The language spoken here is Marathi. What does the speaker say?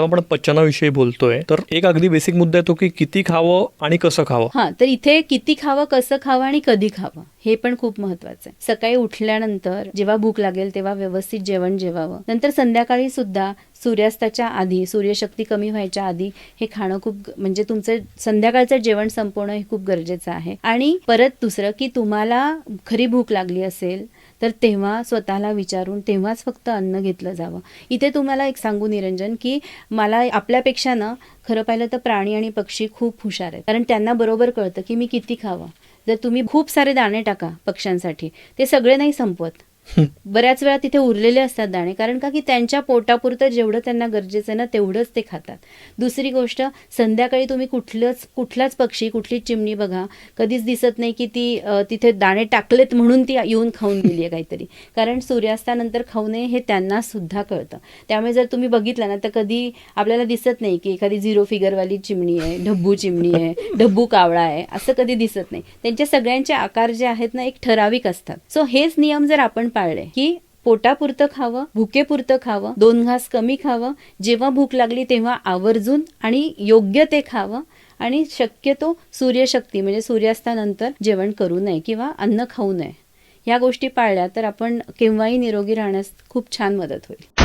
आपण पचनाविषयी बोलतोय तर एक अगदी बेसिक मुद्दा येतो की किती खावं आणि कसं खावं. हा, तर इथे किती खावं, कसं खावं आणि कधी खावं हे पण खूप महत्वाचं आहे. सकाळी उठल्यानंतर जेव्हा भूक लागेल तेव्हा व्यवस्थित जेवण जेवावं. नंतर संध्याकाळी सुद्धा सूर्यास्ताच्या आधी, सूर्यशक्ती कमी व्हायच्या आधी हे खाणं खूप, म्हणजे तुमचं संध्याकाळचं जेवण संपवणं हे खूप गरजेचं आहे. आणि परत दुसरं की तुम्हाला खरी भूक लागली असेल तर तेव्हा स्वतःला विचारून तेव्हाच फक्त अन्न घेतलं जावं. इथे तुम्हाला एक सांगू निरंजन की मला आपल्यापेक्षा ना खरं पाहिलं तर प्राणी आणि पक्षी खूप हुशार आहेत, कारण त्यांना बरोबर कळतं की मी किती खावं. जर तुम्ही खूप सारे दाणे टाका पक्ष्यांसाठी, ते सगळे नाही संपवत. बऱ्याच वेळा तिथे उरलेले असतात दाणे, कारण का की त्यांच्या पोटापुरतं जेवढं त्यांना गरजेचं आहे ना तेवढंच ते खातात. दुसरी गोष्ट, संध्याकाळी तुम्ही कुठलाच पक्षी, कुठलीच चिमणी बघा, कधीच दिसत नाही की ती तिथे दाणे टाकलेत म्हणून ती येऊन खाऊन गेली आहे काहीतरी, कारण सूर्यास्तानंतर खाऊ नये हे त्यांना सुद्धा कळतं. त्यामुळे जर तुम्ही बघितलं ना तर कधी आपल्याला दिसत नाही की एखादी 0 फिगरवाली चिमणी आहे, ढब्बू चिमणी आहे, ढब्बू कावळा आहे, असं कधी दिसत नाही. त्यांचे सगळ्यांचे आकार जे आहेत ना एक ठराविक असतात. सो हेच नियम जर आपण पाळले की पोटापुरतं खावं, भुकेपुरतं खावं, 2 घास कमी खावं, जेव्हा भूक लागली तेव्हा आवर्जून आणि योग्य ते खावं, आणि शक्यतो सूर्यशक्ती म्हणजे सूर्यास्तानंतर जेवण करू नये किंवा अन्न खाऊ नये, ह्या गोष्टी पाळल्या तर आपण केव्हाही निरोगी राहण्यास खूप छान मदत होईल.